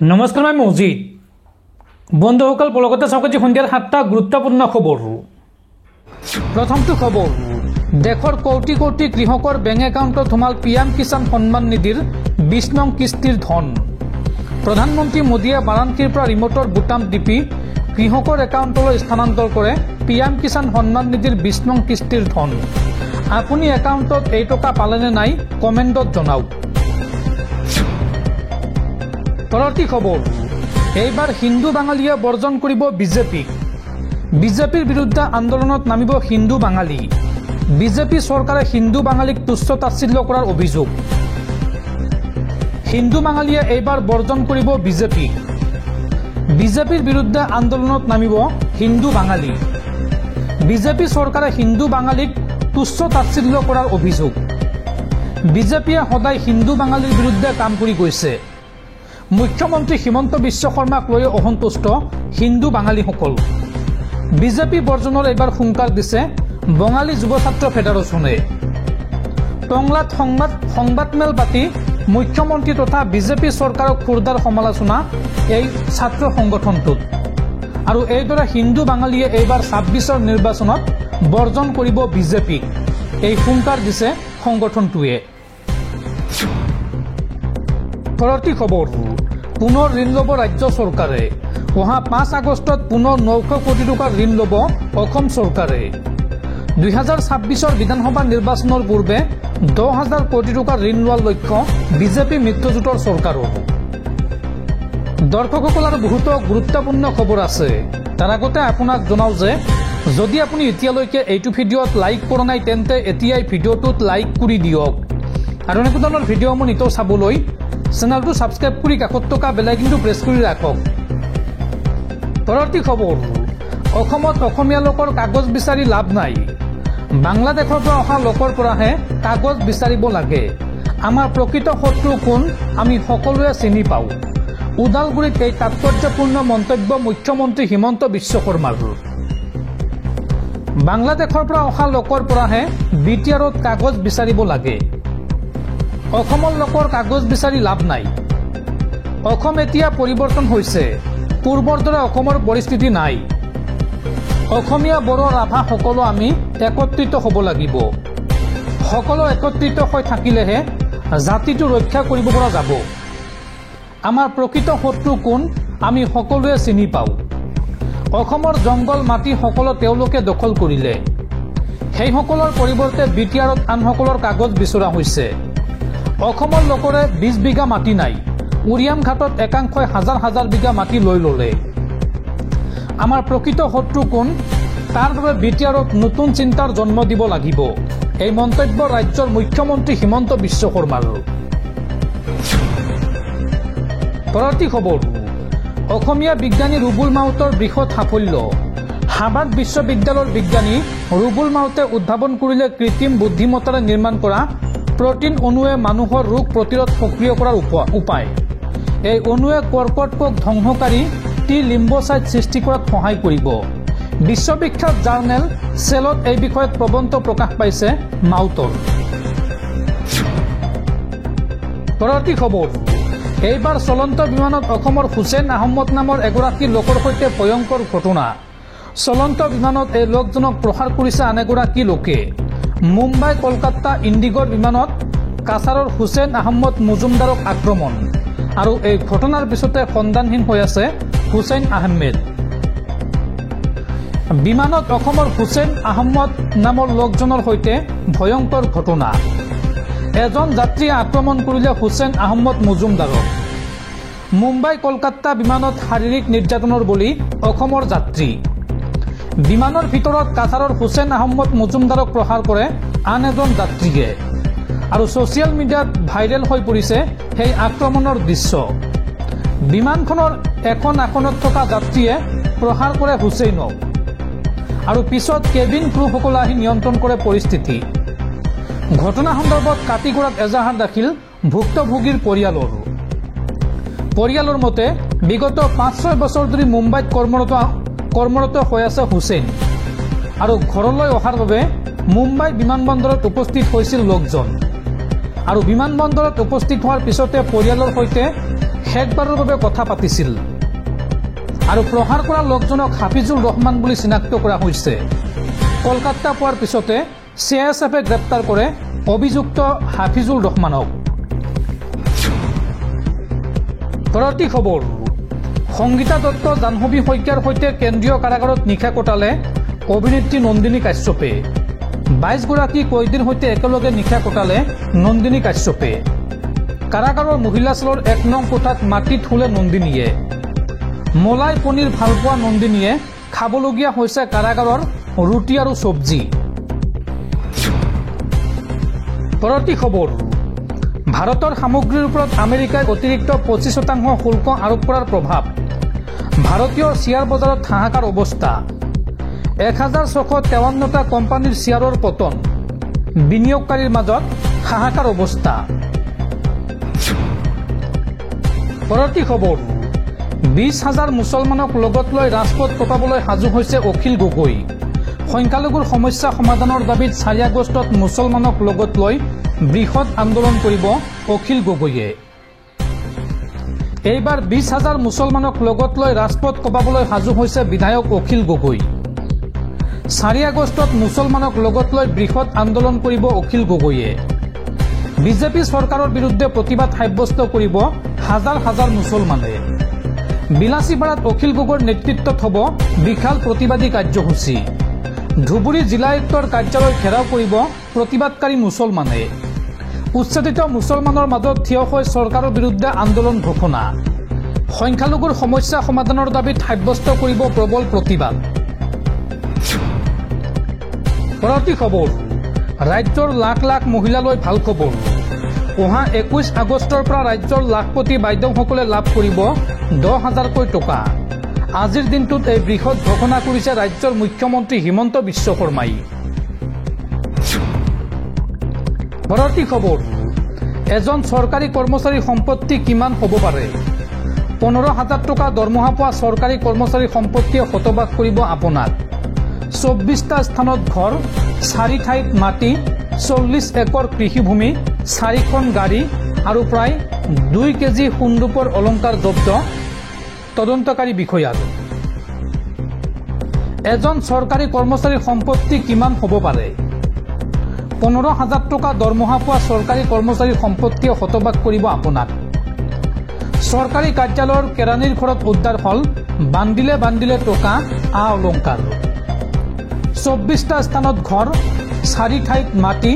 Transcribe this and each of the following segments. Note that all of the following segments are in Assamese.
নমস্কাৰ, মই মজিদ। বন্ধুসকল, পলকতে চাওক আজি সন্ধিয়াৰ 7টা গুৰুত্বপূৰ্ণ খবৰ। প্ৰথমটো খবৰ, দেশৰ কোটি কোটি কৃষকৰ বেংক একাউণ্টত সোমাল PM কিষাণ সন্মান নিধিৰ 20 নং কিস্তিৰ ধন। প্ৰধানমন্ত্ৰী মোদীয়ে বাৰাণসীৰ পৰা ৰিমোটৰ বুটাম টিপি কৃষকৰ একাউণ্টলৈ স্থানান্তৰ কৰে PM কিষাণ সন্মান নিধিৰ 20 নং কিস্তিৰ ধন। আপুনি একাউণ্টত এই টকা পালেনে নাই কমেণ্টত জনাওক। পৰৱৰ্তী খবৰ, এইবাৰ হিন্দু বাঙালীয়ে বৰ্জন কৰিব বিজেপিক। বিজেপিৰ বিৰুদ্ধে আন্দোলনত নামিব হিন্দু বাঙালী। বিজেপি চৰকাৰে হিন্দু বাঙালীক তুচ্ছ তাচ্ছিল্য কৰাৰ অভিযোগ। হিন্দু বাঙালীয়ে এইবাৰ বৰ্জন কৰিব বিজেপিক। বিজেপিৰ বিৰুদ্ধে আন্দোলনত নামিব হিন্দু বাঙালী। বিজেপি চৰকাৰে হিন্দু বাঙালীক তুচ্ছ তাচ্ছিল্য কৰাৰ অভিযোগ। বিজেপিয়ে সদায় হিন্দু বাঙালীৰ বিৰুদ্ধে কাম কৰি গৈছে। মুখ্যমন্ত্ৰী হিমন্ত বিশ্ব শৰ্মাক লৈ অসন্তুষ্ট হিন্দু বাঙালীসকল। বিজেপি বৰ্জনৰ এইবাৰ হুংকাৰ দিছে বঙালী যুৱ ছাত্ৰ ফেডাৰেশ্যনে। টংলাত সংবাদমেল পাতি মুখ্যমন্ত্ৰী তথা বিজেপি চৰকাৰক খুৰদাৰ সমালোচনা এই ছাত্ৰ সংগঠনটোত। আৰু এইদৰে হিন্দু বাঙালীয়ে এইবাৰ 26ৰ নিৰ্বাচনত বৰ্জন কৰিব বিজেপিক, এই হুংকাৰ দিছে সংগঠনটোৱে। পৰৱৰ্তী খবৰ, পুনৰ ঋণ ল'ব ৰাজ্য চৰকাৰে। অহা 5 আগষ্টত পুনৰ 900 কোটি টকাৰ ঋণ ল'ব অসম চৰকাৰে। 2026ৰ বিধানসভা নিৰ্বাচনৰ পূৰ্বে 10,000 কোটি টকাৰ ঋণ লোৱাৰ লক্ষ্য বিজেপি মিত্ৰজোঁটৰ চৰকাৰৰ। দৰ্শকসকল, আৰু বহুতো গুৰুত্বপূৰ্ণ খবৰ আছে। তাৰ আগতে আপোনাক জনাওঁ যে যদি আপুনি এতিয়ালৈকে এইটো ভিডিঅ'ত লাইক কৰা নাই তেন্তে এতিয়াই ভিডিঅ'টোত লাইক কৰি দিয়ক। আৰু এনেকুৱা ধৰণৰ ভিডিঅ'সমূহ নিতৌ চাবলৈ চেনেলটো ছাবস্ক্ৰাইব কৰি কাষত থকা বেল আইকনটো প্ৰেছ কৰি ৰাখক। পৰৱৰ্তী খবৰ, অসমত অসমীয়া লোকৰ কাগজ বিচাৰি লাভ নাই। বাংলাদেশৰ পৰা অহা লোকৰ পৰাহে কাগজ বিচাৰিব লাগে। আমাৰ প্ৰকৃত শত্ৰু কোন আমি সকলোৱে চিনি পাওঁ। ওদালগুৰিত এই তাৎপৰ্যপূৰ্ণ মন্তব্য মুখ্যমন্ত্ৰী হিমন্ত বিশ্ব শৰ্মাৰ। বাংলাদেশৰ পৰা অহা লোকৰ পৰাহে BTRত কাগজ বিচাৰিব লাগে। অসমৰ লোকৰ কাগজ বিচাৰি লাভ নাই। অসম এতিয়া পৰিৱৰ্তন হৈছে। পূৰ্বৰ দৰে অসমৰ পৰিস্থিতি নাই। অসমীয়া, বড়ো, ৰাভা সকলো আমি একত্ৰিত হ'ব লাগিব। সকলো একত্ৰিত হৈ থাকিলেহে জাতিটো ৰক্ষা কৰিব পৰা যাব। আমাৰ প্ৰকৃত শত্ৰু কোন আমি সকলোৱে চিনি পাওঁ। অসমৰ জংগল মাটি সকলো তেওঁলোকে দখল কৰিলে। সেইসকলৰ পৰিৱৰ্তে BTRত আনসকলৰ কাগজ বিচৰা হৈছে। অসমৰ লোকৰে 20 বিঘা মাটি নাই। উৰিয়াম ঘাটত একাংশই হাজাৰ হাজাৰ বিঘা মাটি লৈ ল'লে। আমাৰ প্ৰকৃত শত্ৰু কোন তাৰ বাবে BTRত নতুন চিন্তাৰ জন্ম দিব লাগিব। এই মন্তব্য ৰাজ্যৰ মুখ্যমন্ত্ৰী হিমন্ত বিশ্ব শৰ্মাৰ। পৰৱৰ্তী খবৰ, অসমীয়া বিজ্ঞানী ৰুবুল মাউতৰ বৃহৎ সাফল্য। হাৰ্ভাৰ্ড বিশ্ববিদ্যালয়ৰ বিজ্ঞানী ৰুবুল মাউতে উদ্ভাৱন কৰিলে কৃত্ৰিম বুদ্ধিমত্তাৰে নিৰ্মাণ কৰা প্ৰটিন অণুৱে মানুহৰ ৰোগ প্ৰতিৰোধ সক্ৰিয় কৰাৰ উপায়। এই অণুৱে কৰ্কট কোষ ধ্বংসকাৰী টি লিম্বোচাইট সৃষ্টি কৰাত সহায় কৰিব। বিশ্ববিখ্যাত জাৰ্নেল চেলত এই বিষয়ত প্ৰবন্ধ প্ৰকাশ পাইছে মাউতৰ। পৰৱৰ্তী খবৰ, এইবাৰ চলন্ত বিমানত অসমৰ হুছেইন আহমদ নামৰ এগৰাকী লোকৰ সৈতে ভয়ংকৰ ঘটনা। চলন্ত বিমানত এই লোকজনক প্ৰহাৰ কৰিছে আন এগৰাকী লোকে। মুম্বাই কলকাতা ইণ্ডিগৰ বিমানত কাছাৰৰ হুছেইন আহমদ মজুমদাৰক আক্ৰমণ। আৰু এই ঘটনাৰ পিছতে সন্ধানহীন হৈ আছে হুছেইন আহমেদ। বিমানত অসমৰ হুছেইন আহমদ নামৰ লোকজনৰ সৈতে ভয়ংকৰ ঘটনা। এজন যাত্ৰীয়ে আক্ৰমণ কৰিলে হুছেইন আহমদ মজুমদাৰক। মুম্বাই কলকাতা বিমানত শাৰীৰিক নিৰ্যাতনৰ বলি অসমৰ যাত্ৰী। বিমানৰ ভিতৰত কাছাৰৰ হুছেইন আহমদ মজুমদাৰক প্ৰহাৰ কৰে আন এজন যাত্ৰীয়ে। আৰু ছ'চিয়েল মিডিয়াত ভাইৰেল হৈ পৰিছে সেই আক্ৰমণৰ দৃশ্য। বিমানখনৰ এখন আসনত থকা যাত্ৰীয়ে প্ৰহাৰ কৰে হুছেইনক। আৰু পিছত কেবিন ক্ৰুসকলে আহি নিয়ন্ত্ৰণ কৰে পৰিস্থিতি। ঘটনা সন্দৰ্ভত কাটিগড়াত এজাহাৰ দাখিল ভুক্তভোগীৰ পৰিয়ালৰ মতে বিগত 5-6 বছৰ ধৰি মুম্বাইত কৰ্মৰত হৈ আছে হুছেইন। আৰু ঘৰলৈ অহাৰ বাবে মুম্বাই বিমানবন্দৰত উপস্থিত হৈছিল লোকজন। আৰু বিমানবন্দৰত উপস্থিত হোৱাৰ পিছতে পৰিয়ালৰ সৈতে শেষবাৰৰ বাবে কথা পাতিছিল আৰু প্ৰহাৰ কৰা লোকজনক হাফিজুল ৰহমান বুলি চিনাক্ত কৰা হৈছে। কলকাতা পোৱাৰ পিছতে CISFে গ্ৰেপ্তাৰ কৰে অভিযুক্ত হাফিজুল ৰহমানক। পৰৱৰ্তী খবৰ, সংগীতা দত্ত জাহ্নৱী শইকীয়াৰ সৈতে কেন্দ্ৰীয় কাৰাগাৰত নিশা কটালে অভিনেত্ৰী নন্দিনী কাশ্যপে। 22গৰাকী কয়দীৰ সৈতে একেলগে নিশা কটালে নন্দিনী কাশ্যপে। কাৰাগাৰৰ মহিলা চেলৰ 1 নং কোঠাত মাটিত শুলে নন্দিনীয়ে। মলাই পনীৰ ভালপোৱা নন্দিনীয়ে খাবলগীয়া হৈছে কাৰাগাৰৰ ৰুটি আৰু চব্জি। পৰৱৰ্তী খবৰ, ভাৰতৰ সামগ্ৰীৰ ওপৰত আমেৰিকাই অতিৰিক্ত 25% শুল্ক আৰোপ কৰাৰ প্ৰভাৱ। ভাৰতীয় শ্বেয়াৰ বজাৰত হাহাকাৰ অৱস্থা। 1653টা কোম্পানীৰ শ্বেয়াৰৰ পতন। বিনিয়োগকাৰীৰ মাজত হাহাকাৰ অৱস্থা। পৰৱৰ্তী খবৰ, 20,000 মুছলমানক লগত লৈ ৰাজপথ কঁপাবলৈ সাজু হৈছে অখিল গগৈ। সংখ্যালঘুৰ সমস্যা সমাধানৰ দাবীত 4 আগষ্টত মুছলমানক লগত লৈ বৃহৎ আন্দোলন কৰিব অখিল গগৈয়ে। এইবাৰ 20,000 মুছলমানক লগত লৈ ৰাজপথ কঁপাবলৈ সাজু হৈছে বিধায়ক অখিল গগৈ। 4 আগষ্টত মুছলমানক লগত লৈ বৃহৎ আন্দোলন কৰিব অখিল গগৈয়ে। বিজেপি চৰকাৰৰ বিৰুদ্ধে প্ৰতিবাদ সাব্যস্ত কৰিব হাজাৰ হাজাৰ মুছলমানে। বিলাসীপাৰাত অখিল গগৈৰ নেতৃত্বত হ'ব বিশাল প্ৰতিবাদী কাৰ্যসূচী। ধুবুৰী জিলা আয়ুক্তৰ কাৰ্যালয় ঘেৰাও কৰিব প্ৰতিবাদকাৰী মুছলমানে। উচ্ছেদিত মুছলমানৰ মাজত থিয় হৈ চৰকাৰৰ বিৰুদ্ধে আন্দোলন ঘোষণা। সংখ্যালঘুৰ সমস্যা সমাধানৰ দাবীত সাব্যস্ত কৰিব প্ৰবল প্ৰতিবাদ। পৰৱৰ্তী খবৰ, ৰাজ্যৰ লাখ লাখ মহিলালৈ ভাল খবৰ। অহা 21 আগষ্টৰ পৰা ৰাজ্যৰ লাখপতি বাইদেউসকলে লাভ কৰিব 10,000কৈ টকা। আজিৰ দিনটোত এই বৃহৎ ঘোষণা কৰিছে ৰাজ্যৰ মুখ্যমন্ত্ৰী হিমন্ত বিশ্ব শৰ্মাই। পৰৱৰ্তী খবৰ, এজন চৰকাৰী কৰ্মচাৰীৰ সম্পত্তি কিমান হ'ব পাৰে। 15,000 টকা দৰমহা পোৱা চৰকাৰী কৰ্মচাৰীৰ সম্পত্তিয়ে হতবাক কৰিব আপোনাক। 24টা স্থানত ঘৰ, 4 ঠাইত মাটি, 40 একৰ কৃষিভূমি, 4খন গাড়ী আৰু প্ৰায় 2 কেজি সোণৰূপৰ অলংকাৰ জব্দ তদন্তকাৰী বিষয়াৰ। এজন চৰকাৰী কৰ্মচাৰীৰ সম্পত্তি কিমান হ'ব পাৰে। 15,000 টকা দৰমহা পোৱা চৰকাৰী কৰ্মচাৰীৰ সম্পত্তিয়ে হতবাক কৰিব আপোনাক। চৰকাৰী কাৰ্যালয়ৰ কেৰাণীৰ ঘৰত উদ্ধাৰ হ'ল বান্দিলে বান্দিলে টকা আ অলংকাৰ। 24টা স্থানত ঘৰ, 4 ঠাইত মাটি,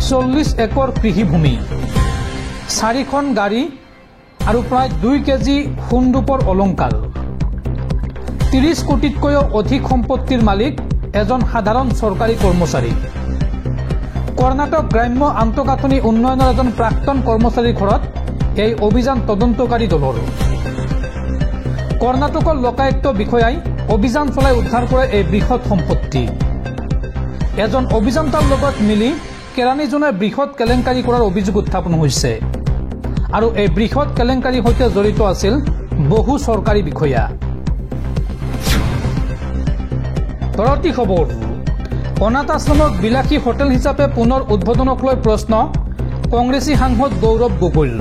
40 একৰ কৃষিভূমি, 4খন গাড়ী আৰু প্ৰায় 2 কেজি সোণৰূপৰ অলংকাৰ। 30 কোটিতকৈও অধিক সম্পত্তিৰ মালিক এজন সাধাৰণ চৰকাৰী কৰ্মচাৰী। কৰ্ণাটক গ্ৰাম্য আন্তঃগাঁথনি উন্নয়নৰ এজন প্ৰাক্তন কৰ্মচাৰীৰ ঘৰত এই অভিযান তদন্তকাৰী দলৰ। কৰ্ণাটকৰ লোকায়ুক্ত বিষয়াই অভিযান চলাই উদ্ধাৰ কৰে এই বৃহৎ সম্পত্তি। এজন অভিযন্তাৰ লগত মিলি কেৰাণীজনে বৃহৎ কেলেংকাৰী কৰাৰ অভিযোগ উত্থাপন হৈছে আৰু এই বৃহৎ কেলেংকাৰীৰ সৈতে জড়িত আছিল বহু চৰকাৰী বিষয়া। পৰৱৰ্তী খবৰ, অনাথ আশ্ৰমক বিলাসী হোটেল হিচাপে পুনৰ উদ্বোধনক লৈ প্ৰশ্ন কংগ্ৰেছী সাংসদ গৌৰৱ গগৈৰ।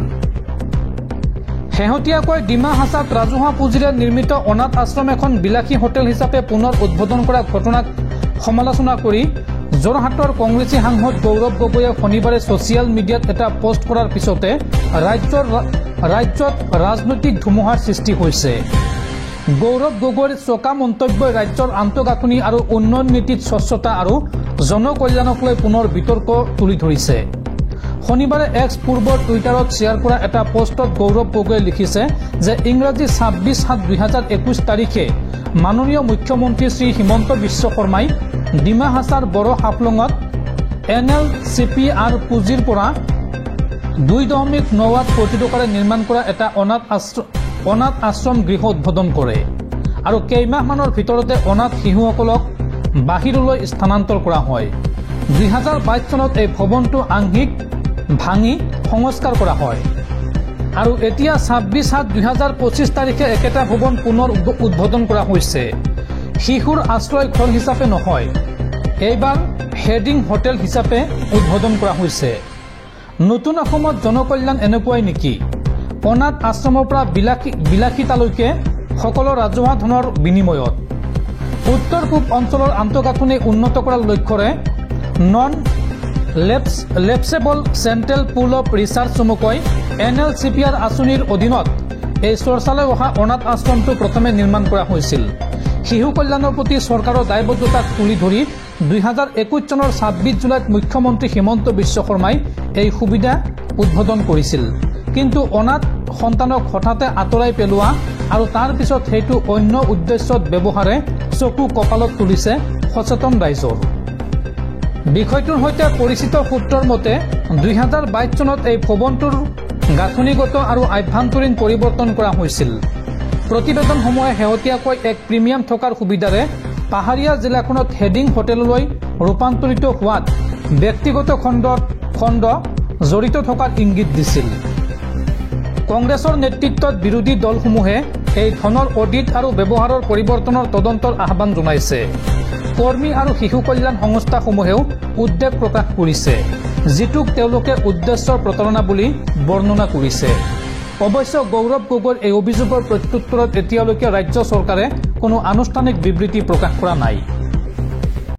শেহতীয়াকৈ ডিমা হাছাত ৰাজহুৱা পুঁজিৰে নিৰ্মিত অনাথ আশ্ৰম এখন বিলাসী হোটেল হিচাপে পুনৰ উদ্বোধন কৰা ঘটনাক সমালোচনা কৰি যোৰহাটৰ কংগ্ৰেছী সাংসদ গৌৰৱ গগৈয়ে শনিবাৰে ছচিয়েল মিডিয়াত এটা পোষ্ট কৰাৰ পিছতে ৰাজ্যত ৰাজনৈতিক ধুমুহাৰ সৃষ্টি হৈছে। গৌৰৱ গগৈৰ চোকা মন্তব্যই ৰাজ্যৰ আন্তঃগাঁথনি আৰু উন্নয়ন নীতিত স্বচ্ছতা আৰু জনকল্যাণক লৈ পুনৰ বিতৰ্ক তুলি ধৰিছে। শনিবাৰে এক্স পূৰ্বৰ টুইটাৰত শ্বেয়াৰ কৰা এটা পোষ্টত গৌৰৱ গগৈয়ে লিখিছে যে ইংৰাজী 26/7/2021 তাৰিখে মাননীয় মুখ্যমন্ত্ৰী শ্ৰী হিমন্ত বিশ্ব শৰ্মাই ডিমা হাছাৰ বড়ো হাফলঙত NLCPR পুঁজিৰ পৰা 2.9 কোটি টকাৰে নিৰ্মাণ কৰা এটা অনাথ আশ্ৰম গৃহ উদ্বোধন কৰে আৰু কেইমাহমানৰ ভিতৰতে অনাথ শিশুসকলক বাহিৰলৈ স্থানান্তৰ কৰা হয়। 2022 চনত এই ভৱনটো আংশিক ভাঙি সংস্কাৰ কৰা হয় আৰু এতিয়া 26/7/2025 তাৰিখে একেটা ভৱন পুনৰ উদ্বোধন কৰা হৈছে। শিশুৰ আশ্ৰয় ঘৰ হিচাপে নহয়, এইবাৰ হেডিং হোটেল হিচাপে উদ্বোধন কৰা হৈছে। নতুন অসমত জনকল্যাণ এনেকুৱাই নেকি? অনাথ আশ্ৰমৰ পৰা বিলাসিতালৈকে সকলো ৰাজহুৱা ধনৰ বিনিময়ত উত্তৰ পূব অঞ্চলৰ আন্তঃগাঁথনি উন্নত কৰাৰ লক্ষ্যৰে non lapsable central pool of research চমুকৈ NLCPR আঁচনিৰ অধীনত এই চৰ্চালৈ অহা অনাথ আশ্ৰমটো প্ৰথমে নিৰ্মাণ কৰা হৈছিল। শিশু কল্যাণৰ প্ৰতি চৰকাৰৰ দায়বদ্ধতাক তুলি ধৰি 2021 চনৰ 26 জুলাইত মুখ্যমন্ত্ৰী হিমন্ত বিশ্ব শৰ্মাই এই সুবিধা উদ্বোধন কৰিছিল। কিন্তু অনাথ সন্তানক হঠাতে আঁতৰাই পেলোৱা আৰু তাৰ পিছত সেইটো অন্য উদ্দেশ্যত ব্যৱহাৰে চকু কপালত তুলিছে সচেতন ৰাইজৰ। বিষয়টোৰ সৈতে পৰিচিত সূত্ৰৰ মতে 2022 চনত এই ভৱনটোৰ গাঁথনিগত আৰু আভ্যন্তৰীণ পৰিৱৰ্তন কৰা হৈছিল। প্ৰতিবেদনসমূহে শেহতীয়াকৈ এক প্ৰিমিয়াম থকাৰ সুবিধাৰে পাহাৰীয়া জিলাখনত হেডিং হোটেললৈ ৰূপান্তৰিত হোৱাত ব্যক্তিগত খণ্ড জড়িত থকাৰ ইংগিত দিছিল। কংগ্ৰেছৰ নেতৃত্বত বিৰোধী দলসমূহে এই ধনৰ অডিট আৰু ব্যৱহাৰৰ পৰিৱৰ্তনৰ তদন্তৰ আহ্বান জনাইছে। কৰ্মী আৰু শিশু কল্যাণ সংস্থাসমূহেও উদ্বেগ প্ৰকাশ কৰিছে, যিটোক তেওঁলোকে উদ্দেশ্যৰ প্ৰতাৰণা বুলি বৰ্ণনা কৰিছে। অৱশ্যে গৌৰৱ গগৈৰ এই অভিযোগৰ প্ৰত্যুত্তৰত এতিয়ালৈকে ৰাজ্য চৰকাৰে কোনো আনুষ্ঠানিক বিবৃতি প্ৰকাশ কৰা নাই।